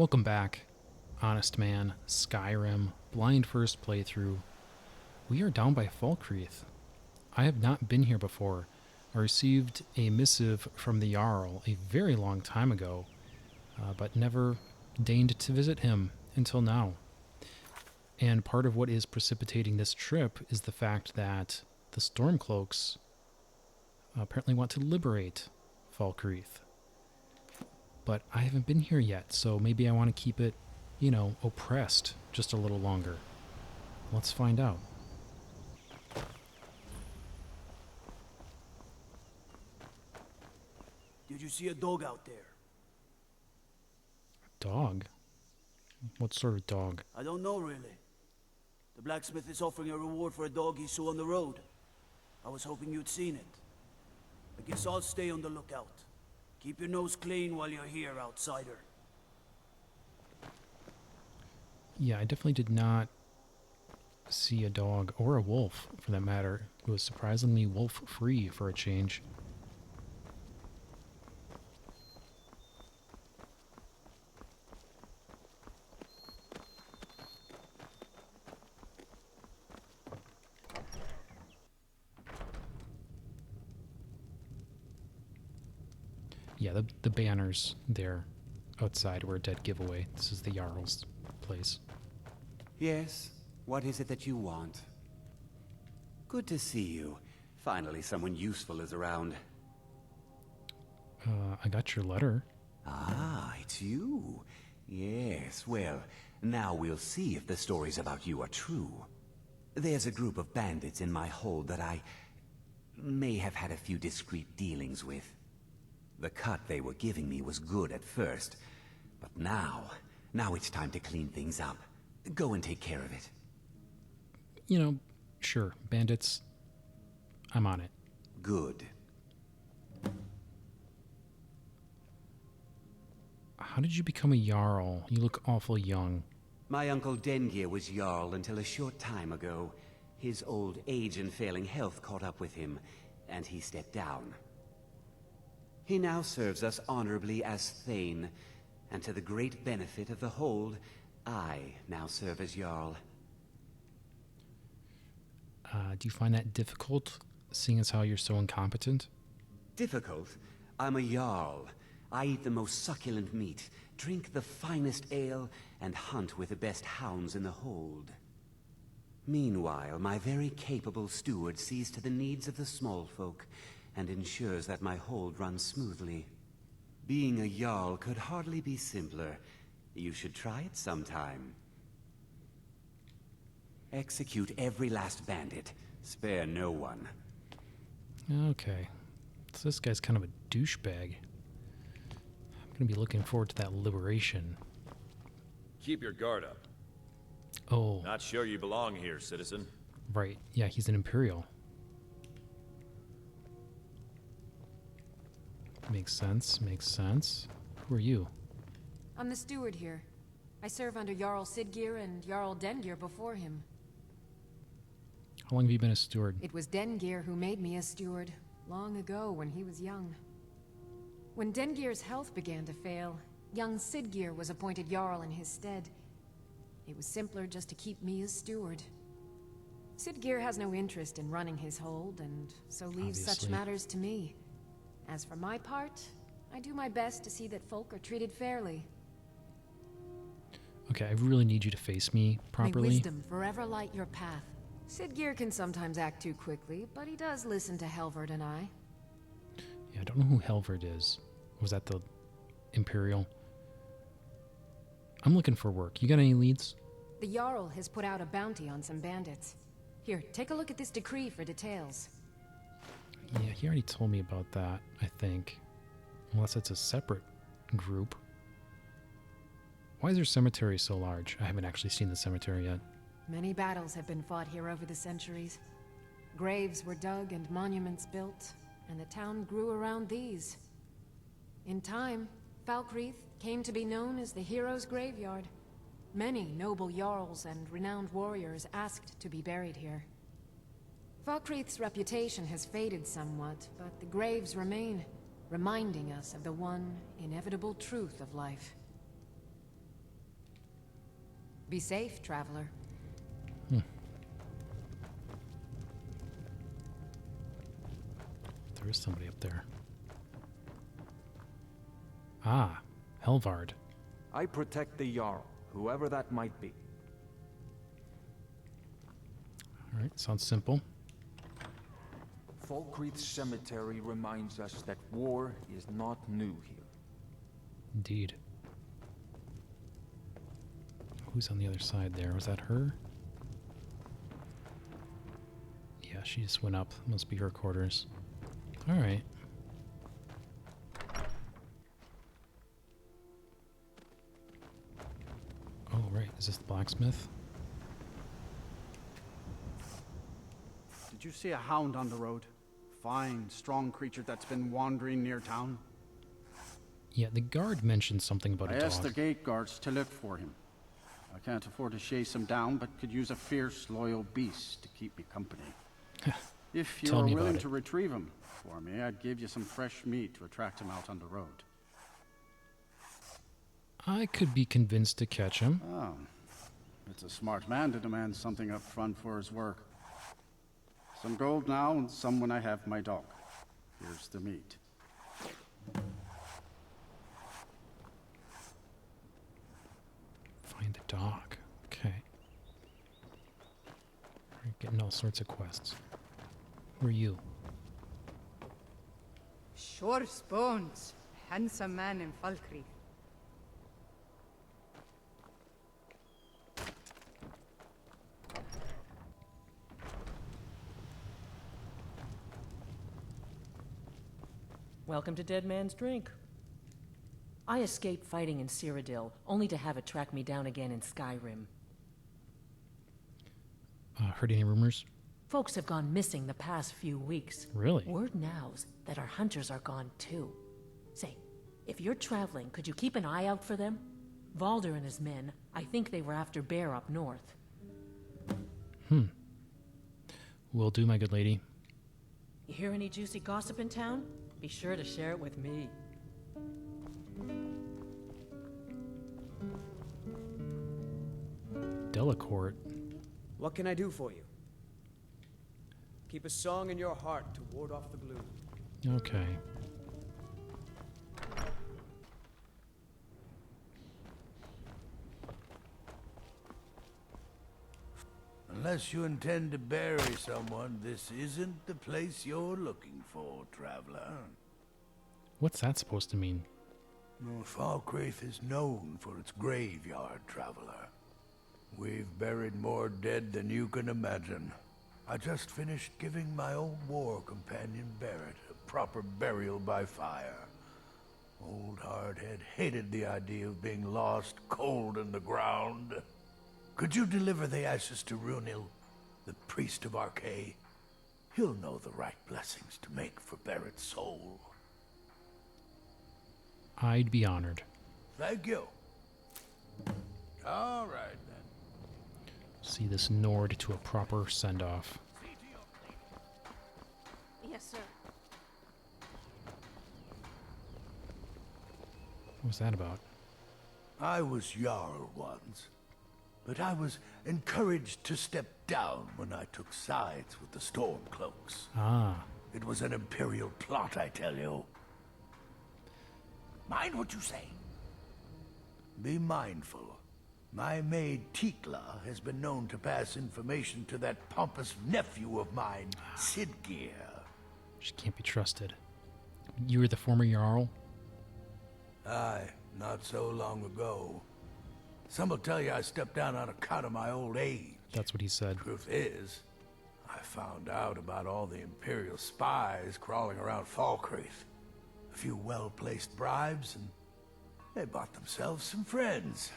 Welcome back, Honestman, Skyrim, blind first playthrough. We are down by Falkreath. I have not been here before. I received a missive from the Jarl a very long time ago, but never deigned to visit him until now. And part of what is precipitating this trip is the fact that the Stormcloaks apparently want to liberate Falkreath. But I haven't been here yet, so maybe I want to keep it, oppressed just a little longer. Let's find out. Did you see a dog out there? Dog? What sort of dog? I don't know really. The blacksmith is offering a reward for a dog he saw on the road. I was hoping you'd seen it. I guess I'll stay on the lookout. Keep your nose clean while you're here, outsider. Yeah, I definitely did not see a dog, or a wolf for that matter. It was surprisingly wolf-free for a change. Yeah, the banners there outside were a dead giveaway. This is the Jarl's place. Yes? What is it that you want? Good to see you. Finally, someone useful is around. I got your letter. Ah, it's you. Yes, well, now we'll see if the stories about you are true. There's a group of bandits in my hold that I may have had a few discreet dealings with. The cut they were giving me was good at first, but now it's time to clean things up. Go and take care of it. Sure, bandits. I'm on it. Good. How did you become a Jarl? You look awful young. My uncle Dengir was Jarl until a short time ago. His old age and failing health caught up with him, and he stepped down. He now serves us honorably as Thane, and to the great benefit of the hold, I now serve as Jarl. Do you find that difficult, seeing as how you're so incompetent? Difficult? I'm a Jarl. I eat the most succulent meat, drink the finest ale, and hunt with the best hounds in the hold. Meanwhile, my very capable steward sees to the needs of the small folk, and ensures that my hold runs smoothly. Being a Jarl could hardly be simpler. You should try it sometime. Execute every last bandit. Spare no one. Okay. So this guy's kind of a douchebag. I'm going to be looking forward to that liberation. Keep your guard up. Oh, Not sure you belong here, citizen. right. Yeah, he's an Imperial. Makes sense, makes sense. Who are you? I'm the steward here. I serve under Jarl Sidgir and Jarl Dengir before him. How long have you been a steward? It was Dengir who made me a steward, long ago when he was young. When Dengir's health began to fail, young Sidgir was appointed Jarl in his stead. It was simpler just to keep me as steward. Sidgir has no interest in running his hold, and so leaves such Obviously. matters to me. As for my part, I do my best to see that folk are treated fairly. Okay, I really need you to face me properly. May wisdom forever light your path. Sidgir can sometimes act too quickly, but he does listen to Helvard and I. Yeah, I don't know who Helvard is. Was that the Imperial? I'm looking for work. You got any leads? The Jarl has put out a bounty on some bandits. Here, take a look at this decree for details. Yeah, he already told me about that, I think. Unless it's a separate group. Why is their cemetery so large? I haven't actually seen the cemetery yet. Many battles have been fought here over the centuries. Graves were dug and monuments built, and the town grew around these. In time, Falkreath came to be known as the Heroes' Graveyard. Many noble jarls and renowned warriors asked to be buried here. Falkreath's reputation has faded somewhat, but the graves remain, reminding us of the one inevitable truth of life. Be safe, traveler. There is somebody up there. Ah, Helvard. I protect the Jarl, whoever that might be. Alright, sounds simple. Falkreath Cemetery reminds us that war is not new here. Indeed. Who's on the other side there? Was that her? Yeah, she just went up. Must be her quarters. Alright. Oh, right. Is this the blacksmith? Did you see a hound on the road? Fine, strong creature that's been wandering near town. Yeah, the guard mentioned something about I a asked the dog. gate guards to look for him. I can't afford to chase him down, but could use a fierce, loyal beast to keep me company. If you Tell are me about willing it. to retrieve him for me, I'd give you some fresh meat to attract him out on the road. I could be convinced to catch him. Oh, it's a smart man to demand something up front for his work. Some gold now, and some when I have my dog. Here's the meat. Find the dog. Okay. We're getting all sorts of quests. Who are you? Sure bones. Handsome man in Falkreath. Welcome to Dead Man's Drink. I escaped fighting in Cyrodiil, only to have it track me down again in Skyrim. Heard any rumors? Folks have gone missing the past few weeks. Really? Word now's that our hunters are gone too. Say, if you're traveling, could you keep an eye out for them? Valder and his men, I think they were after Bear up north. Will do, my good lady. You hear any juicy gossip in town? Be sure to share it with me. Delacourt. What can I do for you? Keep a song in your heart to ward off the gloom. Okay. Unless you intend to bury someone, this isn't the place you're looking for, traveler. What's that supposed to mean? Falkreath is known for its graveyard, traveler. We've buried more dead than you can imagine. I just finished giving my old war companion Barrett a proper burial by fire. Old Hardhead hated the idea of being lost cold in the ground. Could you deliver the ashes to Runil, the priest of Archay? He'll know the right blessings to make for Barrett's soul. I'd be honored. Thank you. All right, then. See this Nord to a proper send-off. Yes, sir. What was that about? I was Jarl once, but I was encouraged to step down when I took sides with the Stormcloaks. Ah, It was an Imperial plot, I tell you. Mind what you say. Be mindful. My maid Tikla has been known to pass information to that pompous nephew of mine, Sidgeir. she can't be trusted. You were the former Jarl? Aye, not so long ago. Some will tell you I stepped down on account of my old age. That's what he said. Truth is, I found out about all the Imperial spies crawling around Falkreath. A few well-placed bribes, and they bought themselves some friends.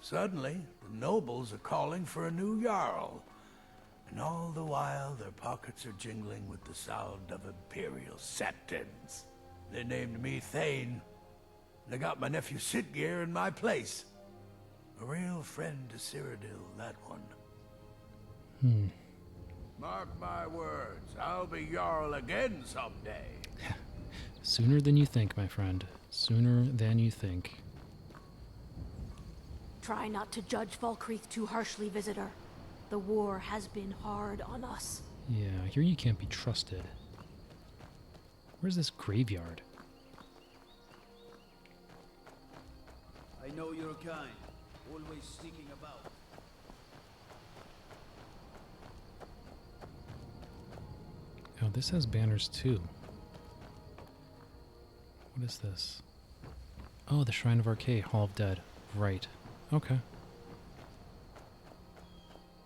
Suddenly, the nobles are calling for a new Jarl. And all the while, their pockets are jingling with the sound of Imperial septons. They named me Thane. They got my nephew Sidgeir in my place. A real friend to Cyrodiil, that one. Mark my words, I'll be Jarl again someday. Sooner than you think, my friend. Sooner than you think. Try not to judge Falkreath too harshly, visitor. The war has been hard on us. Yeah, here you can't be trusted. Where's this graveyard? I know you're kind, always sneaking about. Oh, this has banners too. What is this? Oh, the Shrine of Archay, Hall of Dead. Right. Okay.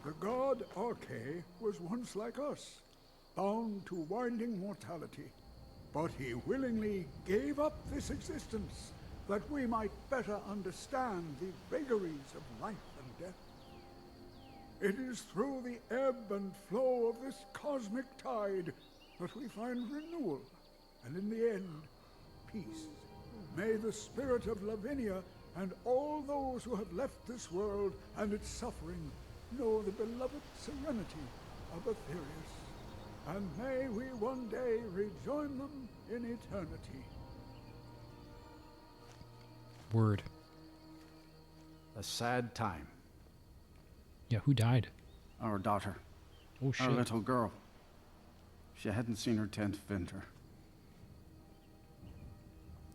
The god Archay was once like us, bound to winding mortality. But he willingly gave up this existence that we might better understand the vagaries of life and death. It is through the ebb and flow of this cosmic tide that we find renewal, and in the end, peace. May the spirit of Lavinia and all those who have left this world and its suffering know the beloved serenity of Aetherius, and may we one day rejoin them in eternity. Word. A sad time. Yeah, who died? Our daughter. Oh, shit. Our little girl. She hadn't seen her 10th winter.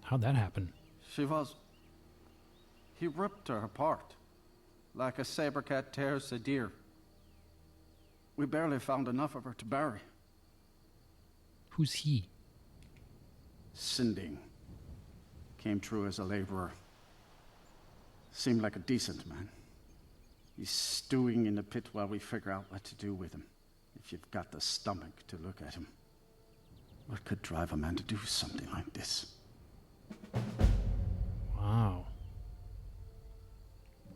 How'd that happen? He ripped her apart, like a saber cat tears a deer. We barely found enough of her to bury. Who's he? Sinding. Came through as a laborer. Seemed like a decent man. He's stewing in the pit while we figure out what to do with him. If you've got the stomach to look at him. What could drive a man to do something like this? Wow.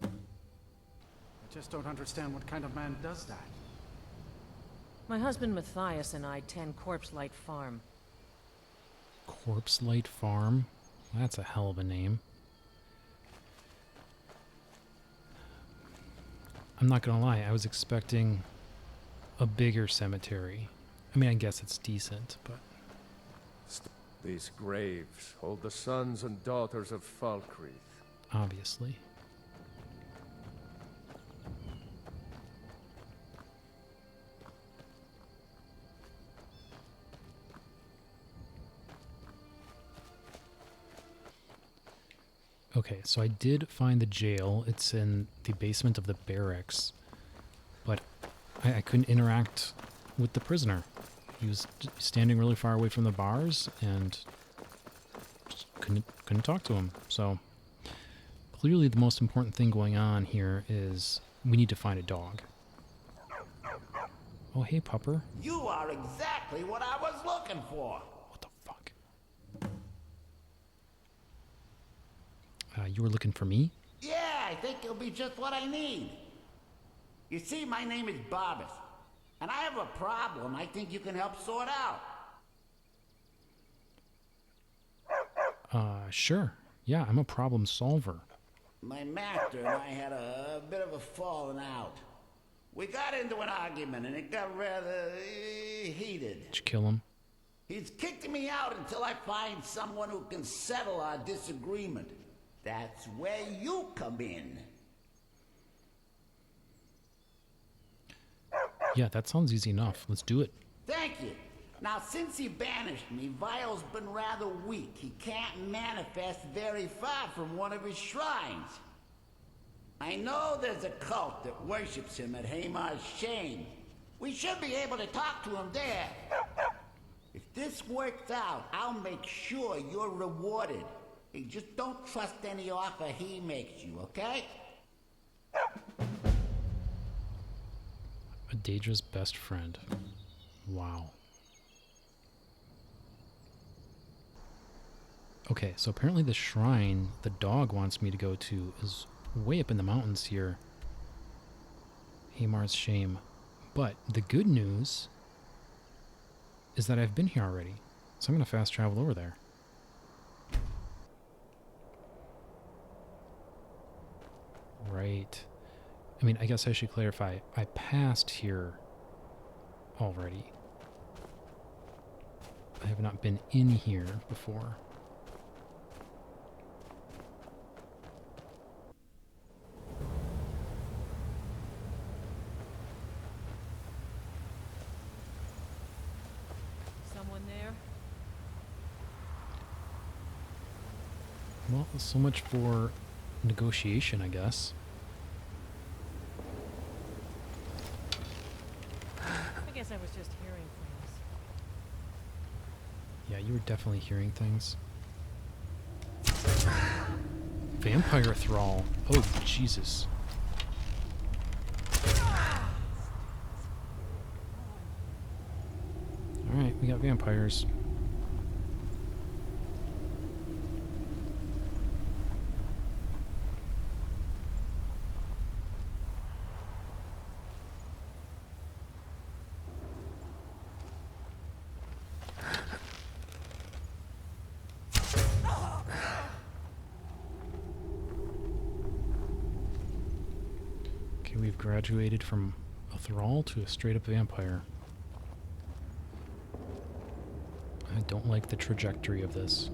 I just don't understand what kind of man does that. My husband Matthias and I tend Corpse Light Farm. Corpse Light Farm? That's a hell of a name. I'm not gonna lie, I was expecting a bigger cemetery. I mean, I guess it's decent, but... These graves hold the sons and daughters of Falkreath. Obviously. Okay, so I did find the jail. It's in the basement of the barracks, but I couldn't interact with the prisoner. He was standing really far away from the bars, and just couldn't talk to him. So clearly, the most important thing going on here is we need to find a dog. Oh, hey, pupper. You are exactly what I was looking for. What the fuck? You were looking for me? Yeah, I think you'll be just what I need. You see, my name is Barbas, and I have a problem I think you can help sort out. Sure. Yeah, I'm a problem solver. My master and I had a bit of a falling out. We got into an argument, and it got rather heated. Did you kill him? He's kicked me out until I find someone who can settle our disagreement. That's where you come in. Yeah, that sounds easy enough. Let's do it. Thank you. Now, since he banished me, Vile's been rather weak. He can't manifest very far from one of his shrines. I know there's a cult that worships him at Hamar's Shame. We should be able to talk to him there. If this works out, I'll make sure you're rewarded. Hey, just don't trust any offer he makes you, okay? Daedra's best friend. Wow. Okay, so apparently the shrine the dog wants me to go to is way up in the mountains here. Hamar's Shame. But the good news is that I've been here already. So I'm going to fast travel over there. Right. I mean, I guess I should clarify. I passed here already. I have not been in here before. Well, so much for negotiation, I guess. I guess I was just hearing things. Yeah, you were definitely hearing things. Vampire thrall. Oh, Jesus. Alright, we got vampires. Okay, we've graduated from a thrall to a straight-up vampire. I don't like the trajectory of this.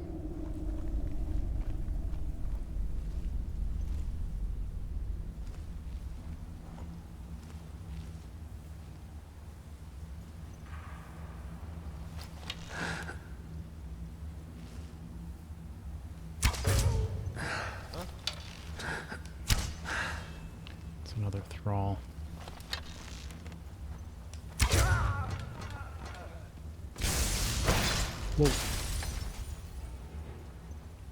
It's another thrall. Whoa.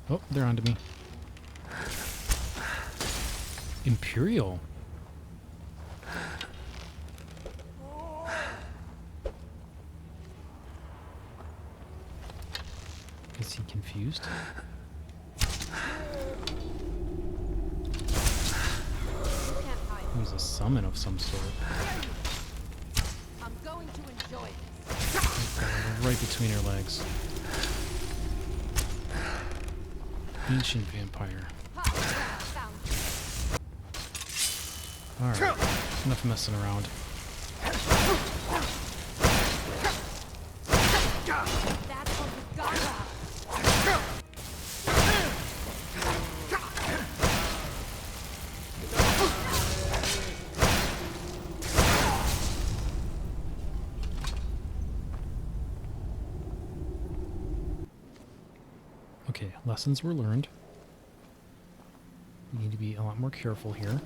Oh, they're onto me. Imperial. Is he confused? He was a summon of some sort. I'm going to enjoy this. Right between her legs. Ancient vampire. Alright, enough messing around. That's what we got. Okay, lessons were learned. We need to be a lot more careful here.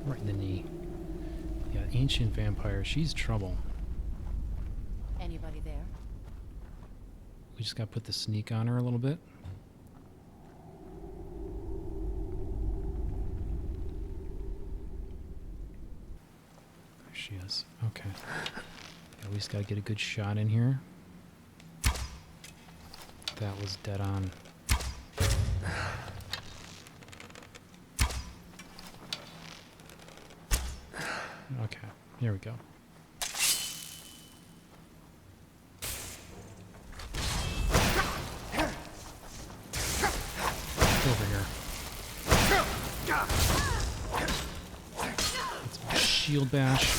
Right in the knee. Yeah, ancient vampire. She's trouble. Anybody there? We just gotta put the sneak on her a little bit. There she is. Okay. Yeah, we just gotta get a good shot in here. That was dead on. Okay, here we go. Over here. Let's shield bash.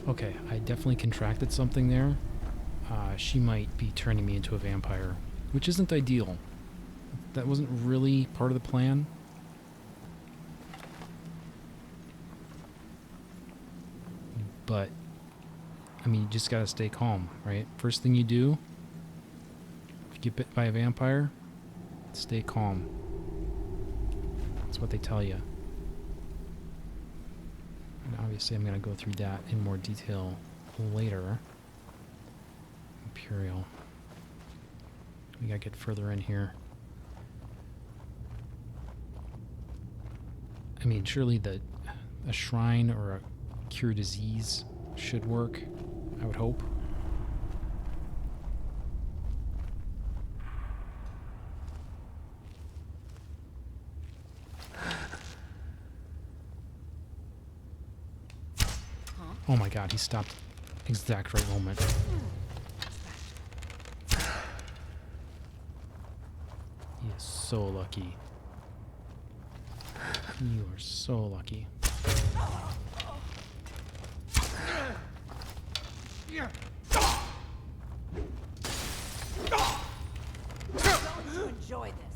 Okay, I definitely contracted something there. She might be turning me into a vampire, which isn't ideal. That wasn't really part of the plan. But, I mean, you just gotta stay calm, right? First thing you do, if you get bit by a vampire, stay calm. That's what they tell you. And obviously I'm going to go through that in more detail later. Imperial. We got to get further in here. I mean, surely a shrine or a cure disease should work, I would hope. Oh my god, he stopped exact right moment. He is so lucky. You are so lucky. To enjoy this.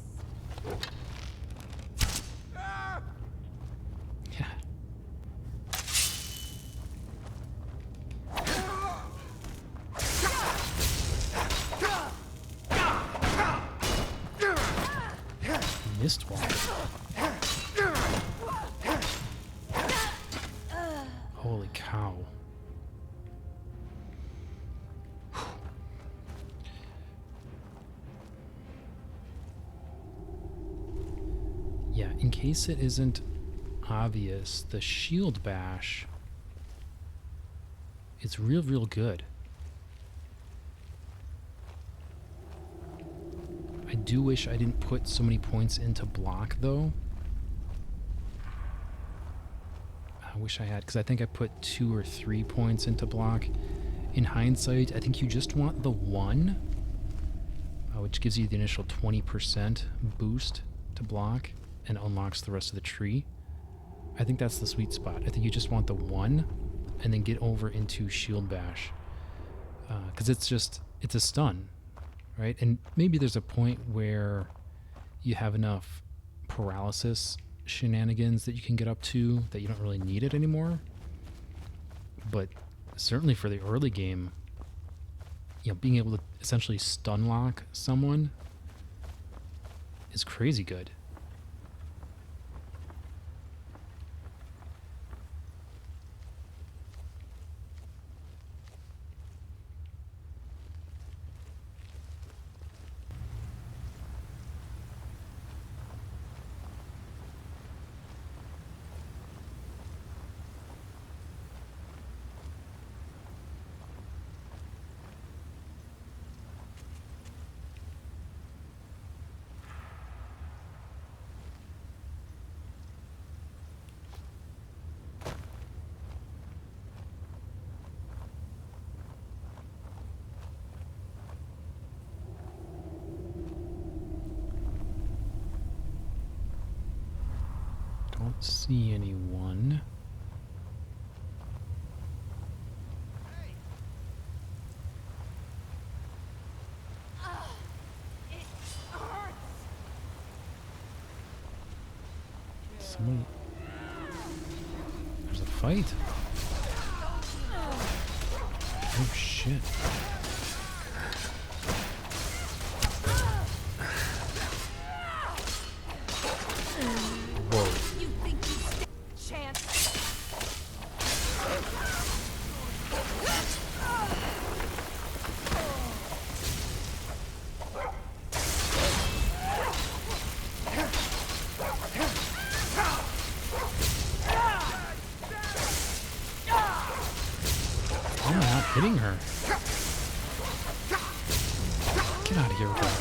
Mistwalker. Holy cow. Yeah, in case it isn't obvious, the shield bash is real good. I do wish I didn't put so many points into block, though. I wish I had, because I think I put 2 or 3 points into block. In hindsight, I think you just want the 1, which gives you the initial 20% boost to block and unlocks the rest of the tree. I think that's the sweet spot. I think you just want the 1 and then get over into shield bash. Because it's a stun. Right? And maybe there's a point where you have enough paralysis shenanigans that you can get up to that you don't really need it anymore. But certainly for the early game, you know, being able to essentially stun lock someone is crazy good. Don't see anyone. Somebody... There's a fight. Oh shit. Hitting her. Get out of here with that.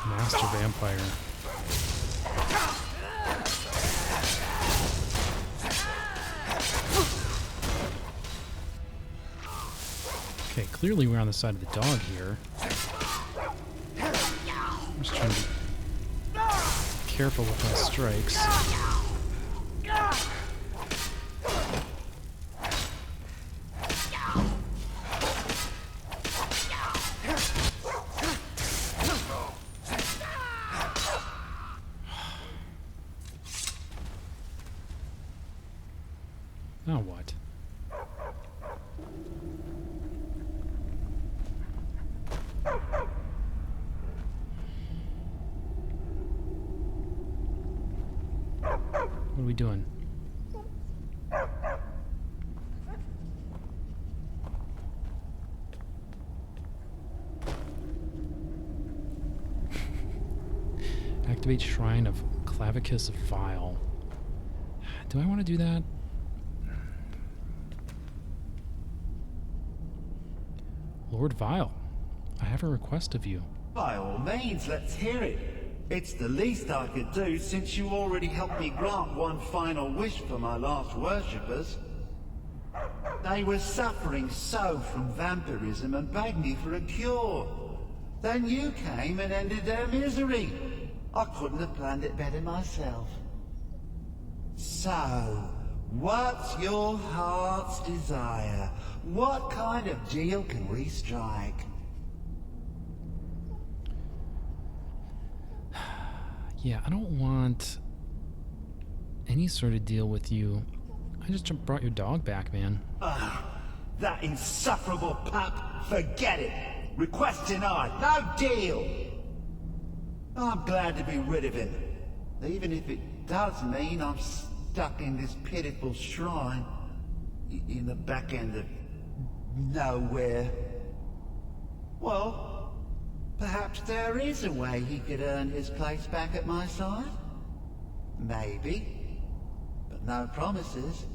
Master Vampire. Okay, clearly we're on the side of the dog here. I'm just trying to be careful with my strikes. Now what? What are we doing? Activate Shrine of Clavicus Vile. Do I want to do that? Lord Vile, I have a request of you. By all means, let's hear it. It's the least I could do since you already helped me grant one final wish for my last worshippers. They were suffering so from vampirism and begged me for a cure. Then you came and ended their misery. I couldn't have planned it better myself. So, what's your heart's desire? What kind of deal can we strike? Yeah, I don't want any sort of deal with you. I just brought your dog back, man. That insufferable pup! Forget it! Request denied! No deal! I'm glad to be rid of him. Even if it does mean I'm stuck in this pitiful shrine in the back end of nowhere. Well, perhaps there is a way he could earn his place back at my side. Maybe. But no promises.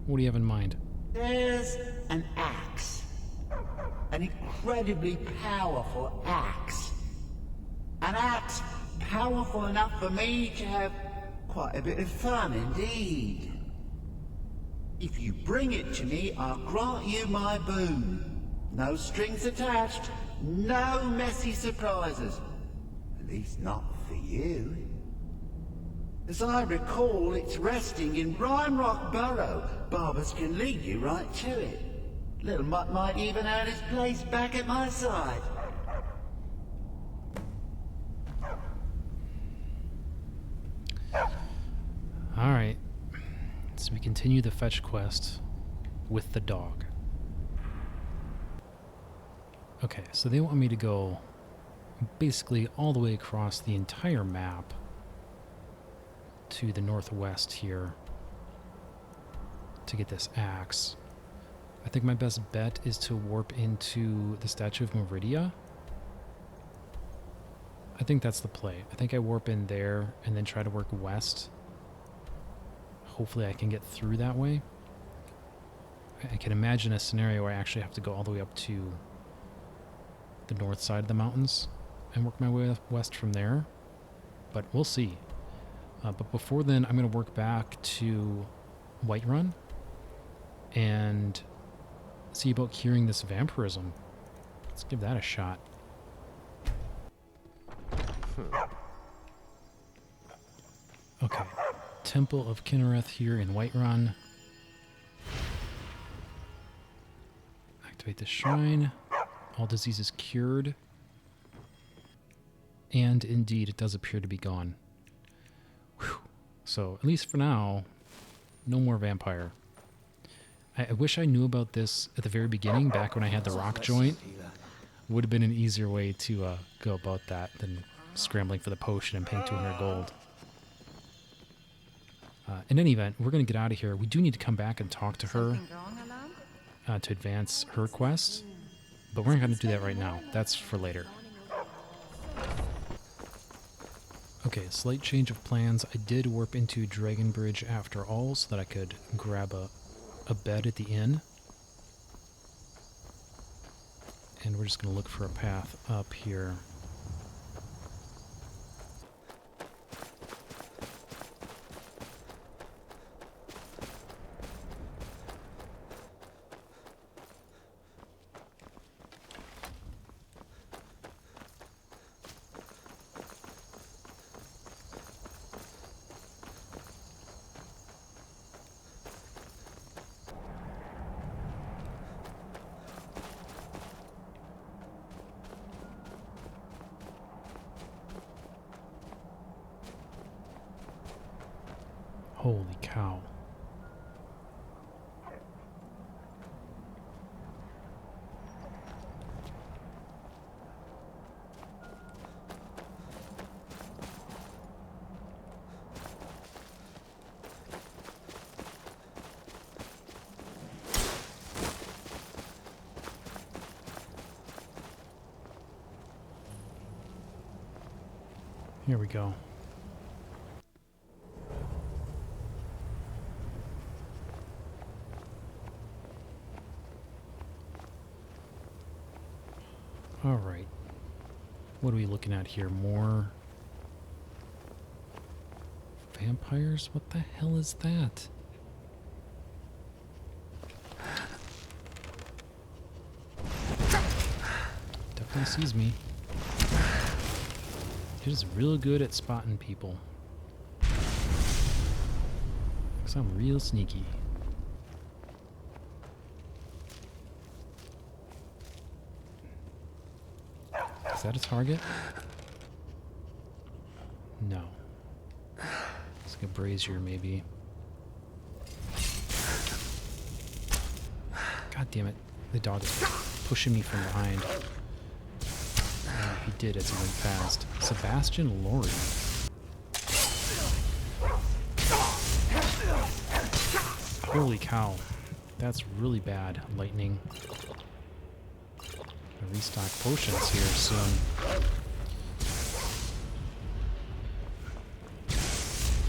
What do you have in mind? There's an axe. An incredibly powerful axe. An axe powerful enough for me to have quite a bit of fun indeed. If you bring it to me, I'll grant you my boon. No strings attached, no messy surprises. At least not for you. As I recall, it's resting in Rhinerock Burrow. Barbers can lead you right to it. Little Mutt might even earn his place back at my side. Alright. So we continue the fetch quest with the dog. Okay, so they want me to go basically all the way across the entire map to the northwest here to get this axe. I think my best bet is to warp into the Statue of Meridia. I think that's the play. I think I warp in there and then try to work west. Hopefully I can get through that way. I can imagine a scenario where I actually have to go all the way up to the north side of the mountains and work my way west from there. But we'll see. But before then, I'm going to work back to Whiterun and see about curing this vampirism. Let's give that a shot. Okay. Temple of Kinnereth here in Whiterun. Activate the shrine. All diseases cured. And indeed, it does appear to be gone. Whew. So, at least for now, no more vampire. I wish I knew about this at the very beginning, back when I had the rock joint. Would have been an easier way to go about that than scrambling for the potion and paying 200 gold. In any event, we're going to get out of here. We do need to come back and talk to her to advance her quest, but we're not going to do that right now. That's for later. Okay, slight change of plans. I did warp into Dragonbridge after all so that I could grab a bed at the inn. And we're just going to look for a path up here. Holy cow. Here we go. Alright. What are we looking at here? More vampires? What the hell is that? Definitely sees me. It is real good at spotting people. Because I'm real sneaky. Is that a target? No. It's like a brazier, maybe. God damn it. The dog is pushing me from behind. He did as he went past. Sebastian Lorry. Holy cow. That's really bad. Lightning. Gonna restock potions here soon.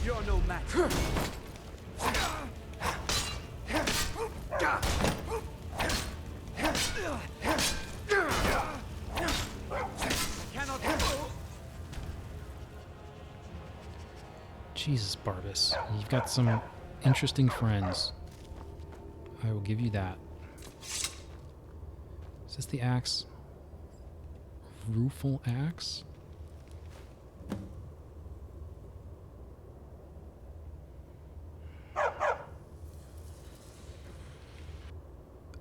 You're no match. Jesus, Barbas. You've got some interesting friends. I will give you that. Is this the axe? Rueful axe?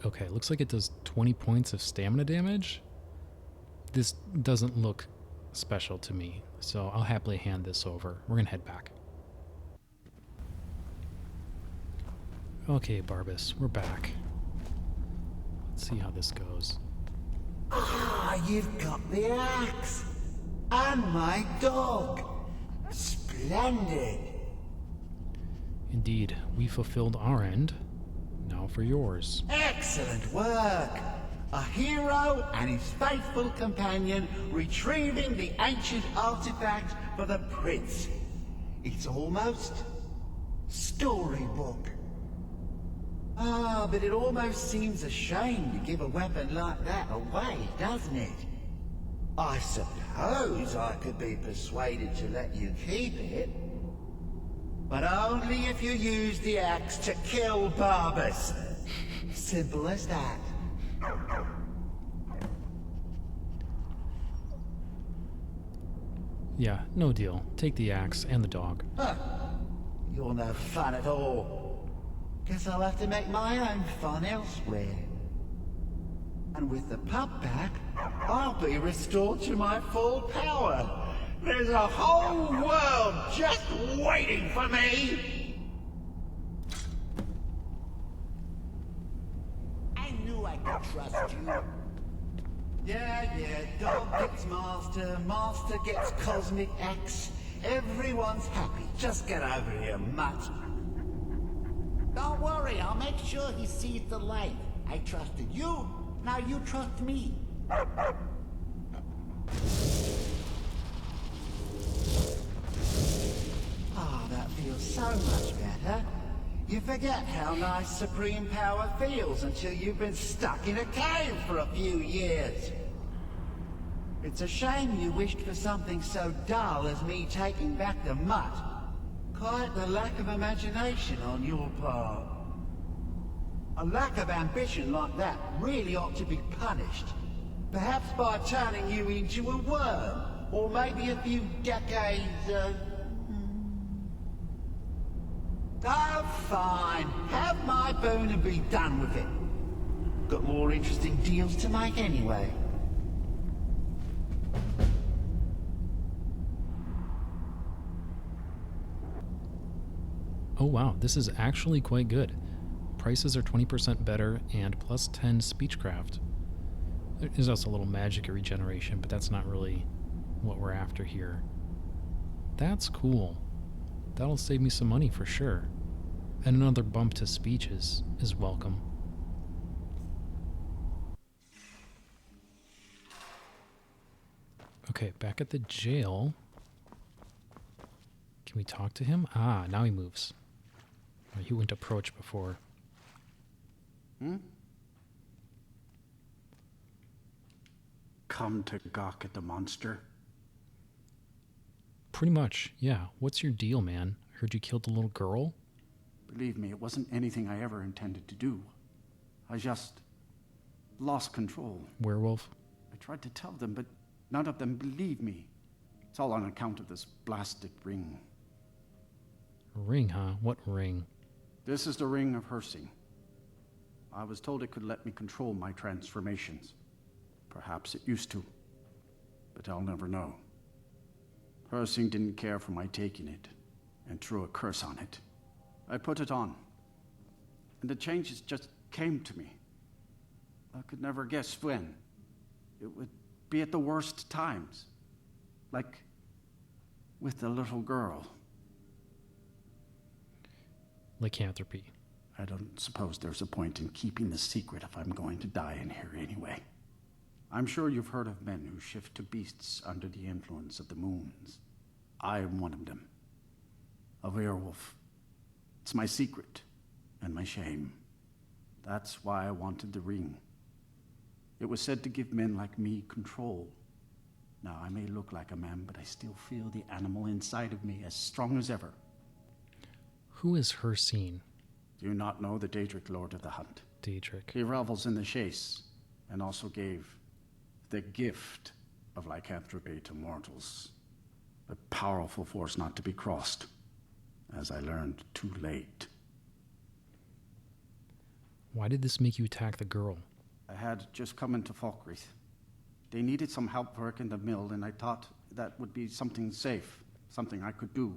Okay, looks like it does 20 points of stamina damage. This doesn't look special to me, so I'll happily hand this over. We're gonna head back. Okay, Barbas, we're back. Let's see how this goes. Ah, you've got the axe. And my dog. Splendid. Indeed, we fulfilled our end. Now for yours. Excellent work. A hero and his faithful companion retrieving the ancient artifact for the prince. It's almost storybook. Ah, but it almost seems a shame to give a weapon like that away, doesn't it? I suppose I could be persuaded to let you keep it. But only if you use the axe to kill Barbas. Simple as that. Yeah, no deal. Take the axe and the dog. Huh. You're no fun at all. Guess I'll have to make my own fun elsewhere. And with the pup back, I'll be restored to my full power. There's a whole world just waiting for me! I knew I could trust you. Yeah, dog gets master, master gets cosmic axe. Everyone's happy. Just get over here, mutt. Don't worry, I'll make sure he sees the light. I trusted you, now you trust me. Ah, that feels so much better. You forget how nice supreme power feels until you've been stuck in a cave for a few years. It's a shame you wished for something so dull as me taking back the mutt. Quite the lack of imagination on your part. A lack of ambition like that really ought to be punished. Perhaps by turning you into a worm, or maybe a few decades, Oh, fine. Have my boon and be done with it. Got more interesting deals to make anyway. Oh wow, this is actually quite good. Prices are 20% better and plus 10 speechcraft. There's also a little magic regeneration, but that's not really what we're after here. That's cool. That'll save me some money for sure. And another bump to speech is welcome. Okay, back at the jail. Can we talk to him? Ah, now he moves. He wouldn't approach before. come to gawk at the monster? Pretty much, yeah. What's your deal, man? I heard you killed the little girl? Believe me, it wasn't anything I ever intended to do. I just lost control. Werewolf? I tried to tell them, but none of them believed me. It's all on account of this blasted ring. Ring, huh? What ring? This is the ring of Hersing. I was told it could let me control my transformations. Perhaps it used to, but I'll never know. Hersing didn't care for my taking it, and threw a curse on it. I put it on, and the changes just came to me. I could never guess when. It would be at the worst times, like with the little girl. Lycanthropy. I don't suppose there's a point in keeping the secret if I'm going to die in here anyway. I'm sure you've heard of men who shift to beasts under the influence of the moons. I am one of them. A werewolf. It's my secret and my shame. That's why I wanted the ring. It was said to give men like me control. Now, I may look like a man, but I still feel the animal inside of me as strong as ever. Who is Hersing? Do you not know the Daedric Lord of the Hunt? Daedric. He revels in the chase, and also gave the gift of lycanthropy to mortals. A powerful force not to be crossed, as I learned too late. Why did this make you attack the girl? I had just come into Falkreath. They needed some help working the mill, and I thought that would be something safe, something I could do.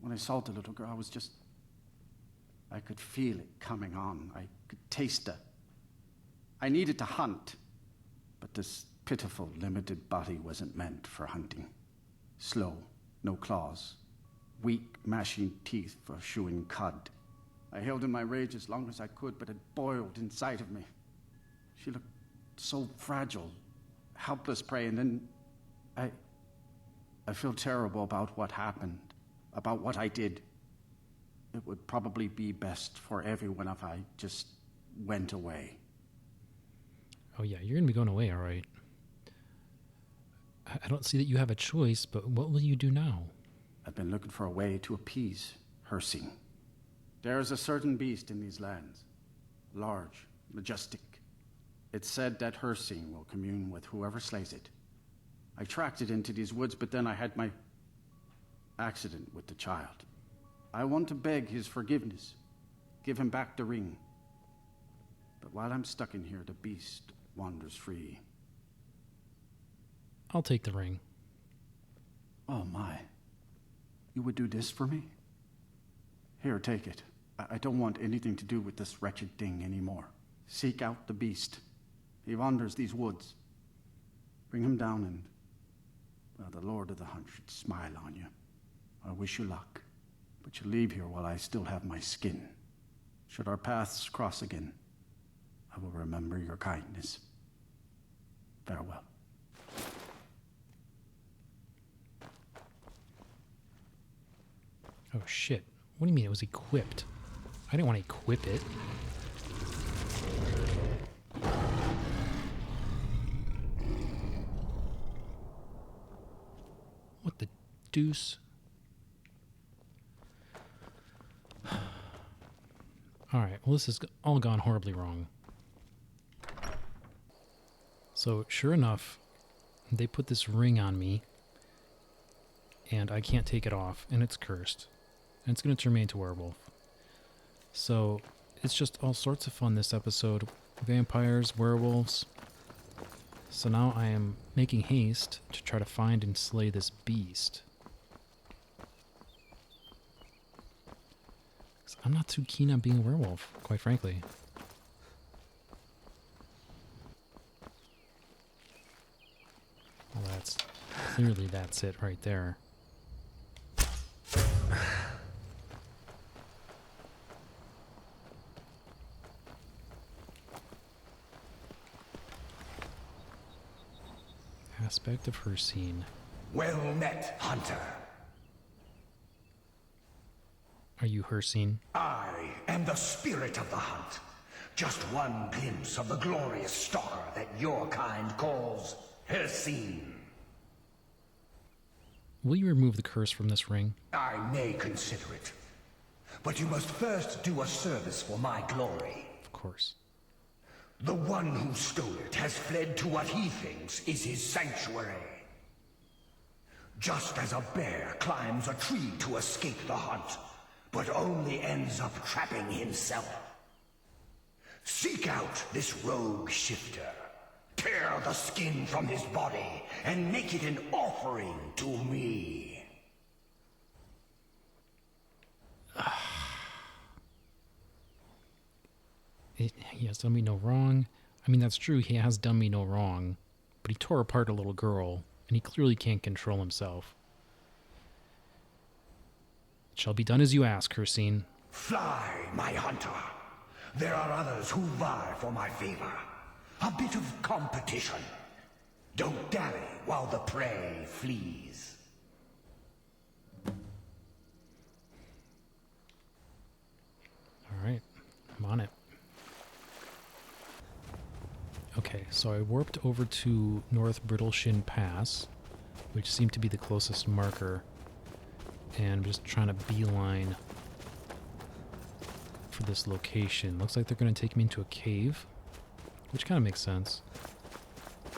When I saw the little girl, I could feel it coming on. I could taste it. I needed to hunt, but this pitiful, limited body wasn't meant for hunting. Slow, no claws, weak, mashing teeth for chewing cud. I held in my rage as long as I could, but it boiled inside of me. She looked so fragile, helpless prey, and then I feel terrible about what happened, about what I did. It would probably be best for everyone if I just went away. Oh yeah, you're gonna be going away, all right. I don't see that you have a choice, but what will you do now? I've been looking for a way to appease Hersing. There is a certain beast in these lands, large, majestic. It's said that Hersing will commune with whoever slays it. I tracked it into these woods, but then I had my accident with the child. I want to beg his forgiveness, give him back the ring. But while I'm stuck in here, the beast wanders free. I'll take the ring. Oh my. You would do this for me? Here, take it. I don't want anything to do with this wretched thing anymore. Seek out the beast. He wanders these woods. Bring him down and, well, the Lord of the Hunt should smile on you. I wish you luck, but you leave here while I still have my skin. Should our paths cross again, I will remember your kindness. Farewell. Oh shit. What do you mean it was equipped? I didn't want to equip it. What the deuce? Alright, well this has all gone horribly wrong. So, sure enough, they put this ring on me, and I can't take it off, and it's cursed. And it's going to turn me into a werewolf. So, it's just all sorts of fun this episode. Vampires, werewolves. So now I am making haste to try to find and slay this beast. 'Cause I'm not too keen on being a werewolf, quite frankly. Well, that's it right there. Aspect of Hersing. Well met, hunter. Are you Hersing? I am the spirit of the hunt. Just one glimpse of the glorious stalker that your kind calls Hercene. Will you remove the curse from this ring? I may consider it. But you must first do a service for my glory. Of course. The one who stole it has fled to what he thinks is his sanctuary. Just as a bear climbs a tree to escape the hunt, but only ends up trapping himself. Seek out this rogue shifter. Tear the skin from his body and make it an offering to me. He has done me no wrong. I mean, that's true, he has done me no wrong. But he tore apart a little girl, and he clearly can't control himself. It shall be done as you ask, Hercene. Fly, my hunter. There are others who vie for my favor. A bit of competition. Don't dally while the prey flees. Alright, I'm on it. Okay, so I warped over to North Brittleshin Pass, which seemed to be the closest marker, and I'm just trying to beeline for this location. Looks like they're going to take me into a cave, which kind of makes sense.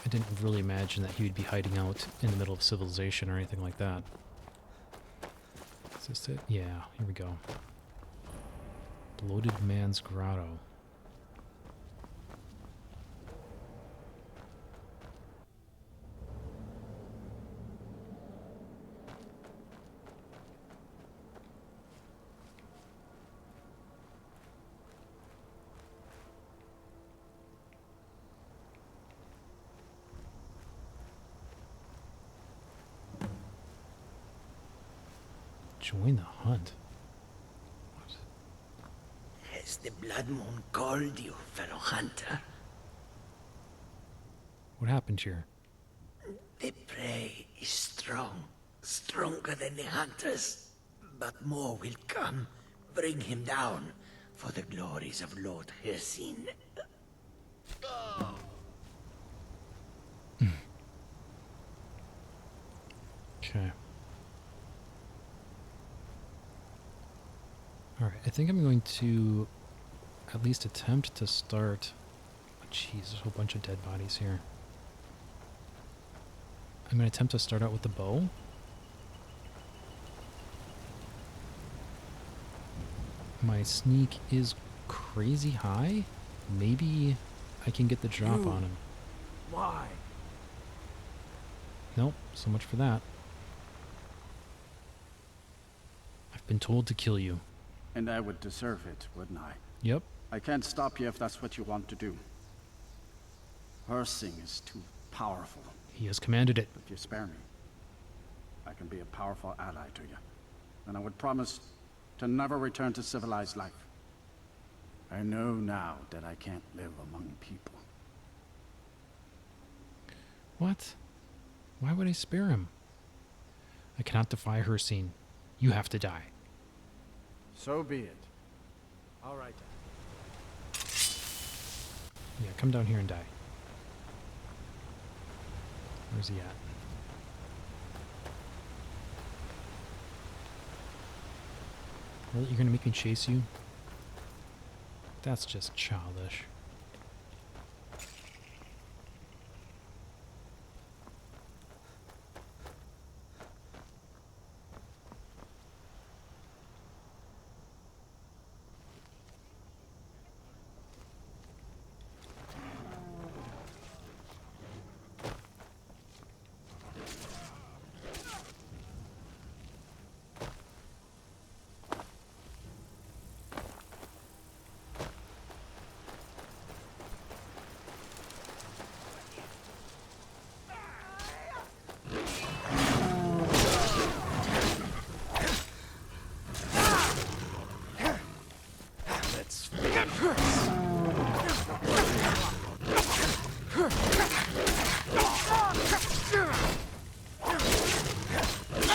I didn't really imagine that he would be hiding out in the middle of civilization or anything like that. Is this it? Yeah, here we go. Bloated Man's Grotto. Join the hunt. What? Has the Blood Moon called you, fellow hunter? What happened here? The prey is strong, stronger than the hunters. But more will come. Bring him down for the glories of Lord Hercene. Okay. Alright, I think I'm going to at least attempt to start... Oh, jeez, there's a whole bunch of dead bodies here. I'm going to attempt to start out with the bow. My sneak is crazy high. Maybe I can get the drop on him. Why? Nope, so much for that. I've been told to kill you. And I would deserve it, wouldn't I? Yep. I can't stop you if that's what you want to do. Hercene is too powerful. He has commanded it. If you spare me, I can be a powerful ally to you. And I would promise to never return to civilized life. I know now that I can't live among people. What? Why would I spare him? I cannot defy Hercene. You have to die. So be it. All right. Yeah, come down here and die. Where's he at? Really? You're gonna make me chase you? That's just childish.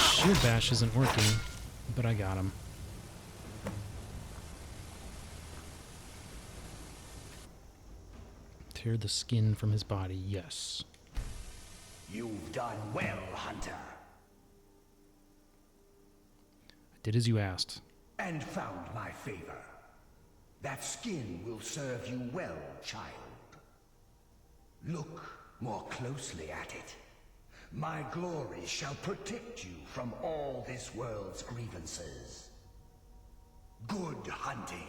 Shield bash isn't working, but I got him. Tear the skin from his body, yes. You've done well, Hunter. I did as you asked. And found my favor. That skin will serve you well, child. Look more closely at it. My glory shall protect you from all this world's grievances. Good hunting.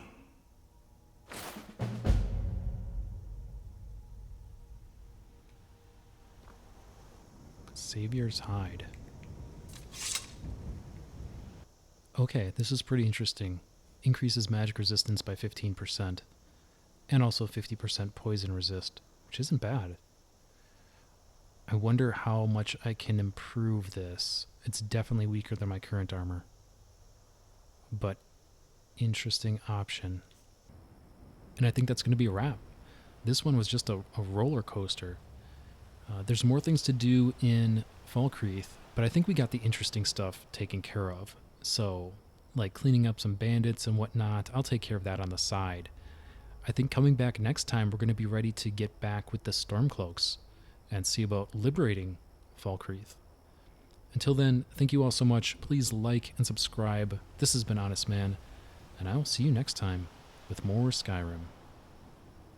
Savior's Hide. Okay, this is pretty interesting. Increases magic resistance by 15%. And also 50% poison resist, which isn't bad. I wonder how much I can improve this. It's definitely weaker than my current armor. But interesting option. And I think that's going to be a wrap. This one was just a roller coaster. There's more things to do in Falkreath, but I think we got the interesting stuff taken care of. So, like cleaning up some bandits and whatnot, I'll take care of that on the side. I think coming back next time, we're going to be ready to get back with the Stormcloaks and see about liberating Falkreath. Until then, thank you all so much. Please like and subscribe. This has been Honestman, and I will see you next time with more Skyrim.